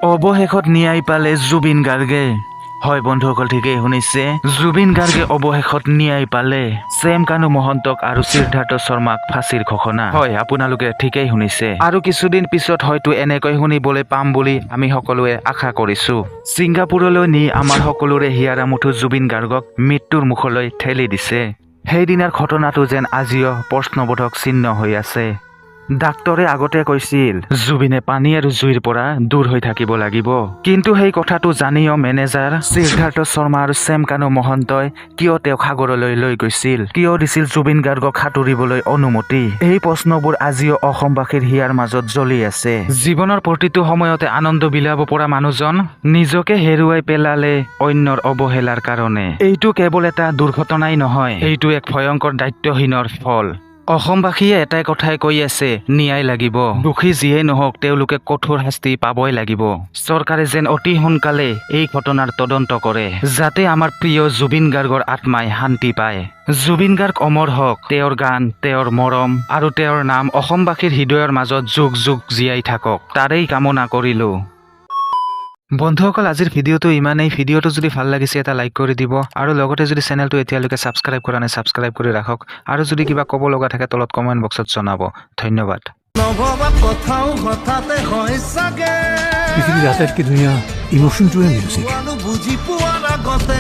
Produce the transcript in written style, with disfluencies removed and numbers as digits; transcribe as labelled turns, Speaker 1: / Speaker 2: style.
Speaker 1: অৱশেষত ন্যায় পালে জুবিন গাৰ্গে। হয় বন্ধুসকল, ঠিকেই শুনিছে, জুবিন গাৰ্গে অৱশেষত ন্যায় পালে ছেম কানু মহন্তক আৰু সিদ্ধাৰ্থ শৰ্মাক ফাঁচীৰ ঘোষণা। হয়, আপোনালোকে ঠিকেই শুনিছে, আৰু কিছুদিন পিছত হয়তো এনেকৈ শুনিবলৈ পাম বুলি আমি সকলোৱে আশা কৰিছো। ছিংগাপুৰলৈ নি আমাৰ সকলোৰে হিয়াৰা মুঠু জুবিন গাৰ্গক মৃত্যুৰ মুখলৈ ঠেলি দিছে। সেইদিনাৰ ঘটনাটো যেন আজিও প্ৰশ্নবোধক চিহ্ন হৈ আছে। ডাক্তৰে আগতে কৈছিল জুবিনে পানী আৰু জুইৰ পৰা দূৰ হৈ থাকিব লাগিব, কিন্তু সেই কথাটো জানিও মেনেজাৰ সিদ্ধাৰ্থ শৰ্মা আৰু ছেম কানু মহন্তই কিয় তেওঁক সাগৰলৈ লৈ গৈছিল, কিয় দিছিল জুবিন গাৰ্গক সাঁতুৰিবলৈ অনুমতি? এই প্ৰশ্নবোৰ আজিও অসমবাসীৰ হিয়াৰ মাজত জ্বলি আছে। জীৱনৰ প্ৰতিটো সময়তে আনন্দ বিলাব পৰা মানুহজন নিজকে হেৰুৱাই পেলালে অন্যৰ অৱহেলাৰ কাৰণে। এইটো কেৱল এটা দুৰ্ঘটনাই নহয়, এইটো এক ভয়ংকৰ দায়িত্বহীনৰ ফল। অসমবাসীয়ে এটাই কথাই কৈ আছে, ন্যায় লাগিব। দোষী যিয়েই নহওক তেওঁলোকে কঠোৰ শাস্তি পাবই লাগিব। চৰকাৰে যেন অতি সোনকালে এই ঘটনাৰ তদন্ত কৰে, যাতে আমাৰ প্ৰিয় জুবিন গাৰ্গৰ আত্মাই শান্তি পায়। জুবিন গাৰ্গ অমৰ হওক, তেওঁৰ গান, তেওঁৰ মৰম আৰু তেওঁৰ নাম অসমবাসীৰ হৃদয়ৰ মাজত যুগ যুগ জীয়াই থাকক, তাৰেই কামনা কৰিলো। বন্ধুসকল, আজিৰ ভিডিঅ'টো ইমানেই। ভিডিঅ'টো যদি ভাল লাগিছে এটা লাইক কৰি দিব, আৰু লগতে যদি চেনেলটো এতিয়ালৈকে ছাবস্ক্ৰাইব কৰা নাই ছাবস্ক্ৰাইব কৰি ৰাখক, আৰু যদি কিবা ক'ব লগা থাকে তলত কমেণ্ট বক্সত জনাব। ধন্যবাদ।
Speaker 2: পৃথিৱীৰ আটাইতকৈ ধুনীয়া ইমোশ্যনটোৱে মিউজিক।
Speaker 3: বুজি পোৱাৰ আগতে